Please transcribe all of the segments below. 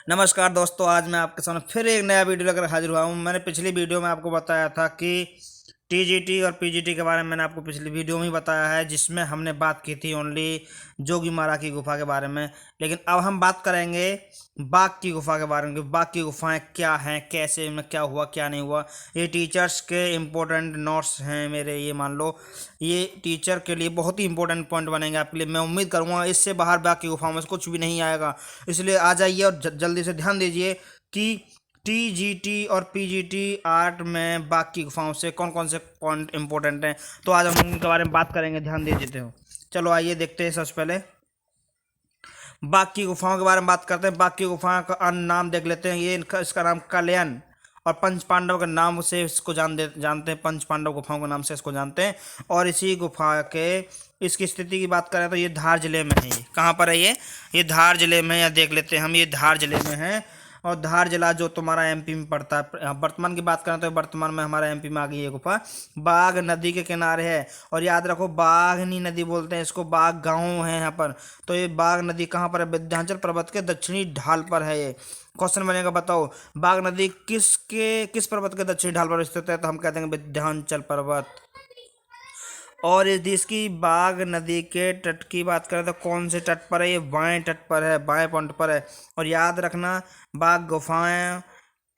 नमस्कार दोस्तों, आज मैं आपके सामने फिर एक नया वीडियो लेकर हाजिर हुआ हूँ। मैंने पिछली वीडियो में आपको बताया था कि टीजीटी और पीजीटी के बारे में मैंने आपको पिछली वीडियो में ही बताया है, जिसमें हमने बात की थी ओनली जोगीमारा की गुफा के बारे में। लेकिन अब हम बात करेंगे बाघ की गुफा के बारे में कि बाघ की गुफाएं क्या हैं, कैसे इनमें क्या हुआ क्या नहीं हुआ। ये टीचर्स के इम्पोर्टेंट नोट्स हैं मेरे, ये मान लो ये टीचर के लिए बहुत ही इंपॉर्टेंट पॉइंट बनेंगे आपके लिए। मैं उम्मीद करूँगा इससे बाहर बाघ की गुफा में से कुछ भी नहीं आएगा। इसलिए आ जाइए और जल्दी से ध्यान दीजिए कि टीजीटी और पीजीटी आर्ट में बाघ की गुफाओं से कौन कौन से पॉइंट इंपॉर्टेंट हैं, तो आज हम उनके बारे में बात करेंगे। ध्यान दीजिए हो। चलो आइए देखते हैं। सबसे पहले बाघ की गुफाओं के बारे में बात करते हैं। बाघ की गुफा का अन्य नाम देख लेते हैं। ये इसका नाम कल्याण और पंच पांडव के नाम से इसको जानते हैं। पंच पांडव गुफाओं के नाम से इसको जानते हैं। और इसी गुफा के इसकी स्थिति की बात करें तो ये धार जिले में है। ये कहाँ पर है? ये धार जिले में, या देख लेते हैं हम, ये धार जिले में है। और धार जिला जो तुम्हारा एमपी में पड़ता है। वर्तमान की बात करें तो वर्तमान में हमारा एमपी में आ गई ये गुफा। बाघ नदी के किनारे है। और याद रखो, बाघनी नदी बोलते हैं इसको, बाघ गांव है यहाँ पर। तो ये बाघ नदी कहाँ पर है? विंध्याचल पर्वत के दक्षिणी ढाल पर है। ये क्वेश्चन बनेगा, बताओ बाघ नदी किस पर्वत के दक्षिणी ढाल पर स्थित है? तो हम कहते हैं विंध्याचल पर्वत। और इसकी बाघ नदी के तट की बात करें तो कौन से तट पर है? ये बाएं तट पर है, बाएं पॉइंट पर है। और याद रखना, बाघ गुफाएं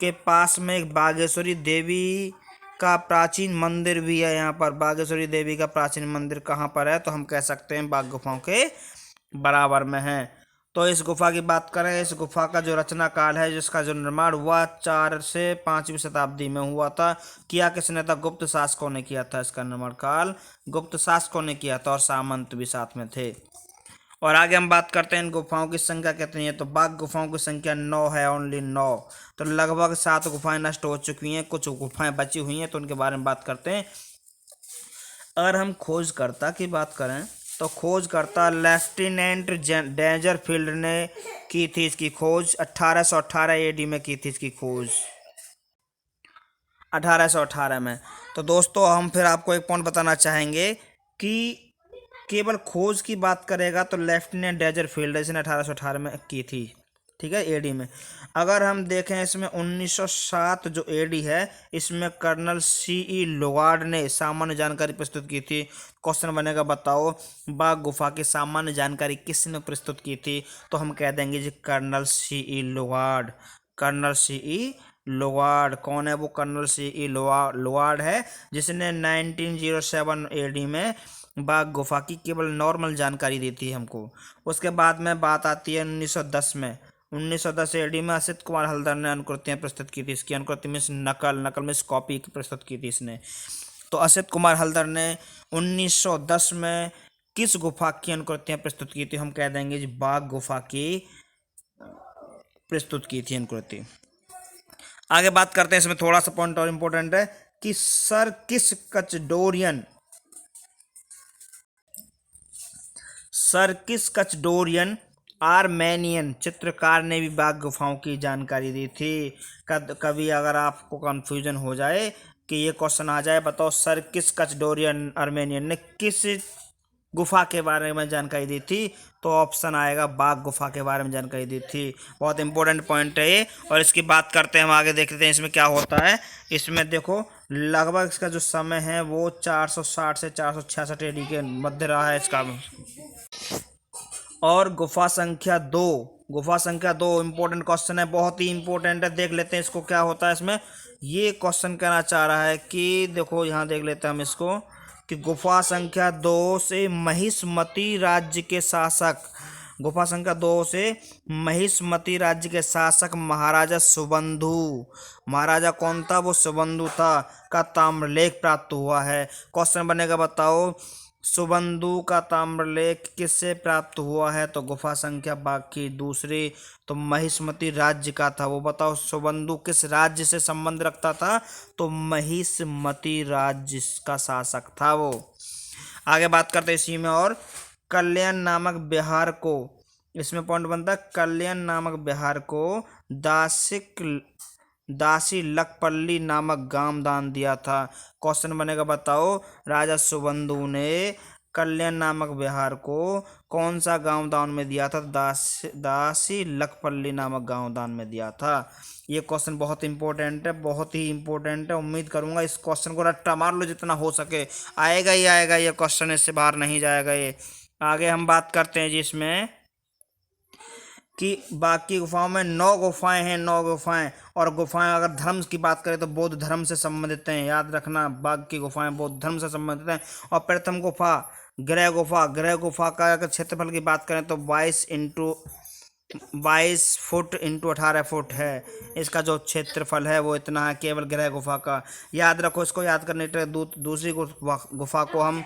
के पास में एक बागेश्वरी देवी का प्राचीन मंदिर भी है। यहाँ पर बागेश्वरी देवी का प्राचीन मंदिर कहाँ पर है? तो हम कह सकते हैं बाघ गुफाओं के बराबर में है। तो इस गुफा की बात करें, इस गुफा का जो रचना काल है, जिसका जो निर्माण हुआ 4 से 5वीं शताब्दी में हुआ था। किया किसने था? गुप्त शासकों ने किया था। इसका निर्माण काल गुप्त शासकों ने किया था और सामंत भी साथ में थे। और आगे हम बात करते हैं इन गुफाओं की संख्या कितनी है। तो बाघ गुफाओं की संख्या 9 है, ओनली 9। तो लगभग 7 गुफाएं नष्ट हो चुकी हैं, कुछ गुफाएं बची हुई हैं, तो उनके बारे में बात करते हैं। अगर हम खोजकर्ता की बात करें तो खोजकर्ता लेफ्टिनेंट डेजरफील्ड ने की थी इसकी खोज। 1818 एडी में की थी इसकी खोज, 1818 में। तो दोस्तों हम फिर आपको एक पॉइंट बताना चाहेंगे कि केवल खोज की बात करेगा तो लेफ्टिनेंट डेजरफील्ड इसने 1818 में की थी, ठीक है, एडी में। अगर हम देखें इसमें 1907 जो एडी है, इसमें कर्नल सीई लोगार्ड ने सामान्य जानकारी प्रस्तुत की थी। क्वेश्चन बनेगा, बताओ बाघ गुफा की सामान्य जानकारी किसने प्रस्तुत की थी? तो हम कह देंगे जी कर्नल सीई लोगार्ड। कर्नल सीई लोगार्ड कौन है? वो कर्नल सीई लोगार्ड है, जिसने 1907 एडी में बाघ गुफा की केवल नॉर्मल जानकारी दी थी हमको। उसके बाद में बात आती है 1910 में। 1910 एडी में असित कुमार हल्दर ने अनुकृतियां प्रस्तुत की थी। इसकी अनुकृति में नकल में कॉपी प्रस्तुत की थी इसने। तो असित कुमार हल्दर ने 1910 में किस गुफा की अनुकृतियां प्रस्तुत की थी? हम कह देंगे जी बाघ गुफा की प्रस्तुत की थी अनुकृति। आगे बात करते हैं, इसमें थोड़ा सा पॉइंट और इम्पोर्टेंट है कि सर्किस कचडोरियन आर्मेनियन चित्रकार ने भी बाघ गुफाओं की जानकारी दी थी। कभी अगर आपको कंफ्यूजन हो जाए कि ये क्वेश्चन आ जाए, बताओ सर्किस कचडोरियन आर्मेनियन ने किस गुफा के बारे में जानकारी दी थी? तो ऑप्शन आएगा बाघ गुफा के बारे में जानकारी दी थी। बहुत इंपॉर्टेंट पॉइंट है ये। और इसकी बात करते हैं, हम आगे देखते हैं इसमें क्या होता है। इसमें देखो लगभग इसका जो समय है वो 460 से 466 एडी के मध्य रहा है इसका। और गुफा संख्या दो इंपॉर्टेंट क्वेश्चन है, बहुत ही इंपॉर्टेंट है। देख लेते हैं इसको क्या होता है इसमें। ये क्वेश्चन कहना चाह रहा है कि देखो यहाँ देख लेते हैं हम इसको कि गुफा संख्या 2 से महिष्मती राज्य के शासक, गुफा संख्या 2 से महिष्मती राज्य के शासक महाराजा सुबंधु, महाराजा कौन था? वो सुबंधु था, का ताम्रलेख प्राप्त हुआ है। क्वेश्चन बनेगा, बताओ सुबंधु का ताम्रलेख किससे प्राप्त हुआ है? तो गुफा संख्या बाकी दूसरी, तो महिष्मती राज्य का था वो। बताओ सुबंधु किस राज्य से संबंध रखता था? तो महिष्मती राज्य का शासक था वो। आगे बात करते हैं इसी में। और कल्याण नामक बिहार को, इसमें पॉइंट बनता है, कल्याण नामक बिहार को दासी लकपल्ली नामक गांव दान दिया था। क्वेश्चन बनेगा, बताओ राजा सुबंधु ने कल्याण नामक विहार को कौन सा गांव दान में दिया था? दासी लखपल्ली नामक गांव दान में दिया था। ये क्वेश्चन बहुत इंपॉर्टेंट है, बहुत ही इंपॉर्टेंट है। उम्मीद करूंगा इस क्वेश्चन को रट्टा मार लो, जितना हो सके आएगा ही आएगा ये क्वेश्चन, इससे बाहर नहीं जाएगा ये। आगे हम बात करते हैं जी इसमें कि बाकी गुफाओं में 9 गुफाएं हैं, 9 गुफाएं। और गुफाएं अगर धर्म की बात करें तो बौद्ध धर्म से संबंधित हैं, याद रखना, बाकी गुफाएं बौद्ध धर्म से संबंधित हैं। और प्रथम गुफा गृह गुफा, गृह गुफा का अगर क्षेत्रफल की बात करें तो 22 फुट इंटू 18 फुट है। इसका जो क्षेत्रफल है वो इतना है केवल गृह गुफा का। याद रखो, इसको याद करने के लिए दूसरी गुफा को हम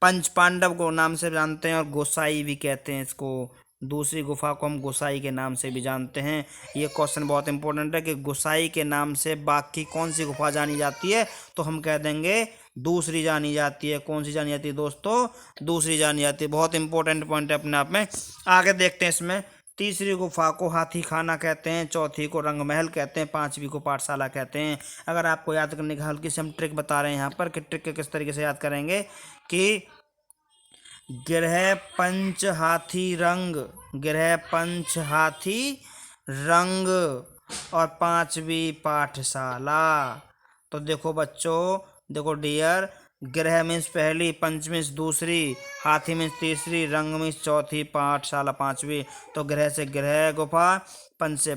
पंच पांडव को नाम से जानते हैं और गोसाई भी कहते हैं इसको। दूसरी गुफा को हम गोसाई के नाम से भी जानते हैं। ये क्वेश्चन बहुत इंपॉर्टेंट है कि गोसाई के नाम से बाकी कौन सी गुफा जानी जाती है, तो हम कह देंगे दूसरी जानी जाती है। कौन सी जानी जाती है दोस्तों? दूसरी जानी जाती है। बहुत इंपॉर्टेंट पॉइंट है अपने आप में। आगे देखते हैं इसमें, तीसरी गुफा को हाथी खाना कहते हैं, चौथी को रंग महल कहते हैं, पांचवी को पाठशाला कहते हैं। अगर आपको याद करने की हल्की सी हम ट्रिक बता रहे हैं यहाँ पर कि ट्रिक के किस तरीके से याद करेंगे कि गृह पंच हाथी रंग, गृह पंच हाथी रंग और पांचवी पाठशाला। तो देखो बच्चों, देखो डियर, गृह मीन्स पहली, पंच मीन्स दूसरी, हाथी मीन्स तीसरी, रंग मीन्स चौथी, पाठशाला पांचवी। तो गृह से गृह गुफा, पंच से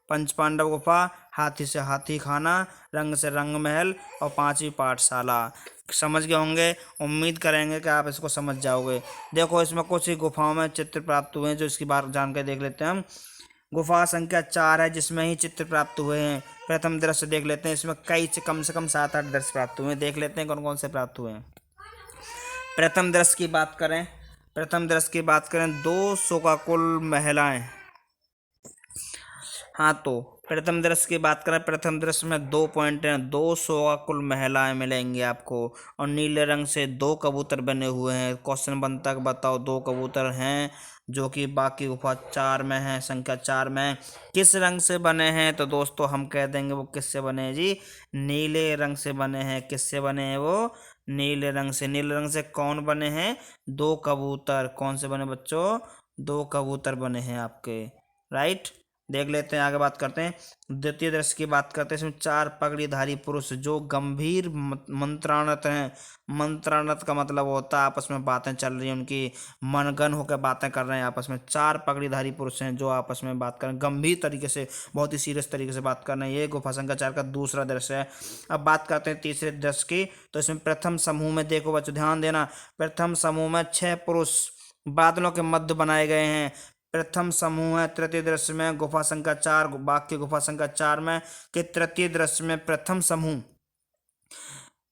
पंच पांडव गुफा, हाथी से हाथी खाना, रंग से रंग महल और पांचवी पाठशाला। समझ गए होंगे, उम्मीद करेंगे कि आप इसको समझ जाओगे। देखो इसमें कुछ ही गुफाओं में चित्र प्राप्त हुए हैं, जो इसकी बात जानकर देख लेते हैं हम। गुफा संख्या 4 है जिसमें ही चित्र प्राप्त हुए हैं। प्रथम दृश्य देख लेते हैं, इसमें कम से कम 7-8 दृश्य प्राप्त हुए हैं। देख लेते हैं कौन कौन से प्राप्त हुए हैं। प्रथम दृश्य की बात करें, 200 का कुल महिलाएं। हाँ, तो प्रथम दृश्य की बात करें, प्रथम दृश्य में 2 पॉइंट हैं। 200 का कुल महिलाएं मिलेंगी आपको। और नीले रंग से 2 कबूतर बने हुए हैं। क्वेश्चन बनता है बताओ 2 कबूतर हैं जो कि बाकी गुफा 4 में है, संख्या 4 में, किस रंग से बने हैं? तो दोस्तों हम कह देंगे वो किससे बने हैं जी? नीले रंग से बने हैं। किससे बने हैं वो? नीले रंग से। नीले रंग से कौन बने हैं? 2 कबूतर। कौन से बने बच्चों? 2 कबूतर बने हैं आपके, राइट। देख लेते हैं, आगे बात करते हैं। द्वितीय दृश्य की बात करते हैं, इसमें 4 पगड़ीधारी पुरुष जो गंभीर मंत्राणत हैं। मंत्राणत का मतलब होता है आपस में बातें चल रही हैं, उनकी मनगन होकर बातें कर रहे हैं आपस में। 4 पगड़ीधारी पुरुष हैं जो आपस में बात कर रहे हैं, गंभीर तरीके से, बहुत ही सीरियस तरीके से बात कर रहे हैं। ये गुफा संख्या 4 का दूसरा दृश्य है। अब बात करते हैं तीसरे दृश्य की। तो इसमें प्रथम समूह में देखो बच्चों, ध्यान देना, प्रथम समूह में 6 पुरुष बादलों के मध्य बनाए गए हैं। प्रथम समूह है तृतीय दृश्य में गुफा संख्या 4, बाकी गुफा संख्या 4 में कि तृतीय दृश्य में प्रथम समूह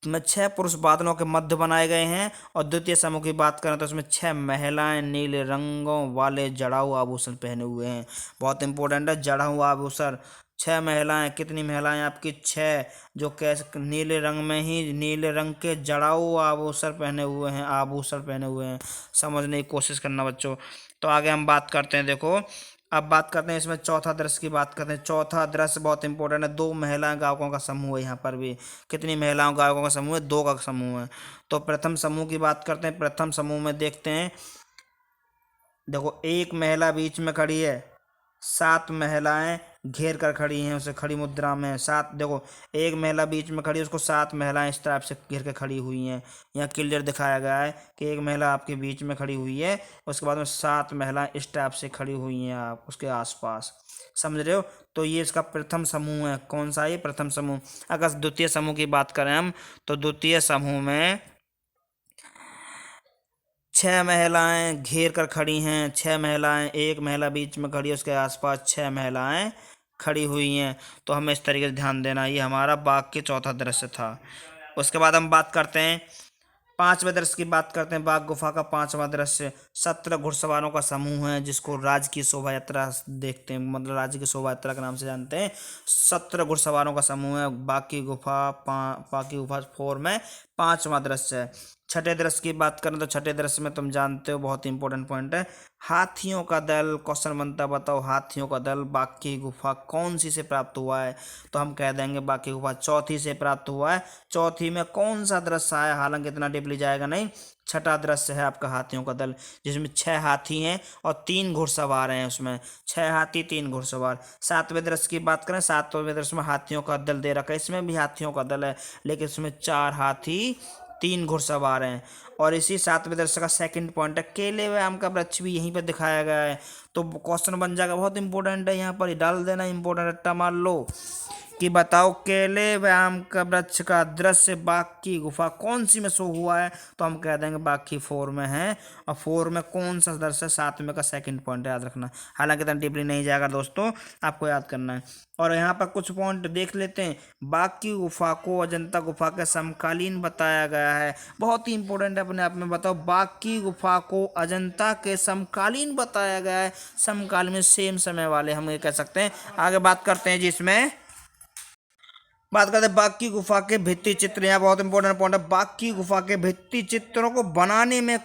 में 6 पुरुष बादलों के मध्य बनाए गए हैं। और द्वितीय समूह की बात करें तो उसमें 6 महिलाएं नीले रंगों वाले जड़ाऊ आभूषण पहने हुए हैं। बहुत इंपॉर्टेंट है, जड़ाऊ आभूषण। 6 महिलाएं, कितनी महिलाएं आपकी? 6, जो कैसे नीले रंग में ही नीले रंग के जड़ाऊ आभूषण पहने हुए हैं। समझने की कोशिश करना बच्चों। तो आगे हम बात करते हैं, देखो अब बात करते हैं इसमें चौथा दृश्य की बात करते हैं। चौथा दृश्य बहुत इंपॉर्टेंट है, 2 महिलाएं गायकों का समूह है यहाँ पर भी। कितनी महिलाओं गायकों का समूह है? 2 का समूह है। तो प्रथम समूह की बात करते हैं। प्रथम समूह में देखते हैं, देखो एक महिला बीच में खड़ी है, 7 महिलाएं घेर कर खड़ी हैं, उसे खड़ी मुद्रा में। 7, देखो एक महिला बीच में खड़ी है, उसको 7 महिलाएं इस टाइप से घेर कर खड़ी हुई हैं। यहाँ क्लियर दिखाया गया है कि एक महिला आपके बीच में खड़ी हुई है, उसके बाद में 7 महिलाएं इस टाइप से खड़ी हुई हैं आप उसके आसपास। समझ रहे हो? तो ये इसका प्रथम समूह है। कौन सा? ये प्रथम समूह। अगर द्वितीय समूह की बात करें हम, तो द्वितीय समूह में 6 महिलाएं घेर कर खड़ी हैं। 6 महिलाएं, एक महिला बीच में खड़ी है, उसके आसपास 6 महिलाएं खड़ी हुई हैं। तो हमें इस तरीके से ध्यान देना। ये हमारा बाघ के चौथा दृश्य था। उसके बाद हम बात करते हैं 5वें दृश्य की बात करते हैं। बाघ गुफा का 5वां दृश्य 17 घुड़सवारों का समूह है जिसको राज की शोभा यात्रा देखते हैं, मतलब राज्य की शोभा यात्रा के नाम से जानते हैं। 17 घुड़सवारों का समूह है। बाकी गुफा 4 में 5वां दृश्य है। छठे दृश्य की बात करें तो छठे दृश्य में तुम जानते हो, बहुत इंपॉर्टेंट पॉइंट है, हाथियों का दल। क्वेश्चन बनता है बताओ हाथियों का दल बाकी गुफा कौन सी से प्राप्त हुआ है? तो हम कह देंगे बाकी गुफा चौथी से प्राप्त हुआ है। चौथी में कौन सा दृश्य आया? हालांकि इतना डीपली जाएगा नहीं, छठा दृश्य है आपका हाथियों का दल, जिसमें 6 हाथी हैं और 3 घुड़सवार हैं। उसमें 6 हाथी 3 घुड़सवार। सातवें दृश्य की बात करें, सातवें दृश्य में हाथियों का दल दे रखा है, इसमें भी हाथियों का दल है, लेकिन इसमें 4 हाथी 3 घुड़सवार हैं। और इसी सातवें दृश्य का सेकंड पॉइंट है, केले व आम का वृक्ष भी यहीं पर दिखाया गया है। तो क्वेश्चन बन जाएगा, बहुत इंपॉर्टेंट है, यहाँ पर ही डाल देना इंपॉर्टेंट रट्टा मार लो कि बताओ केले व आम का वृक्ष का दृश्य बाघ की गुफा कौन सी में शो हुआ है। तो हम कह देंगे बाघ की 4 में है। और 4 में कौन सा दृश्य, 7 में का सेकंड पॉइंट याद रखना। हालांकि इतना डीपली नहीं जाएगा दोस्तों, आपको याद करना है। और यहाँ पर कुछ पॉइंट देख लेते हैं। बाघ की गुफा को अजंता गुफा के समकालीन बताया गया है, बहुत ही इंपॉर्टेंट है अपने आप में। बताओ, बाघ की गुफा को अजंता के समकालीन बताया गया है। समकालीन में सेम समय वाले हम ये कह सकते हैं। आगे बात करते हैं जिसमें बात करते हैं बाघ की गुफा के भित्ति चित्र। यहाँ बहुत इंपॉर्टेंट पॉइंट है, बाघ की गुफा के भित्ति चित्रों को बनाने में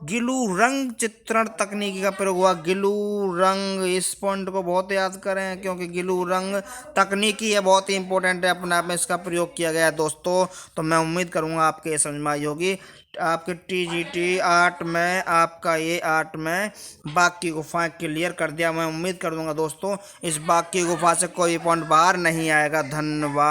गिलू रंग चित्रण तकनीकी का प्रयोग हुआ। गिलू रंग, इस पॉइंट को बहुत याद करें क्योंकि गिलू रंग तकनीकी है, बहुत ही इंपॉर्टेंट है, अपने आप में इसका प्रयोग किया गया है दोस्तों। तो मैं उम्मीद करूंगा आपके ये समझ में आई होगी। आपके TGT 8 में, आपका ये 8 में बाघ की गुफाएं क्लियर कर दिया। मैं उम्मीद कर दूंगा दोस्तों इस बाघ की गुफा से कोई पॉइंट बाहर नहीं आएगा। धन्यवाद।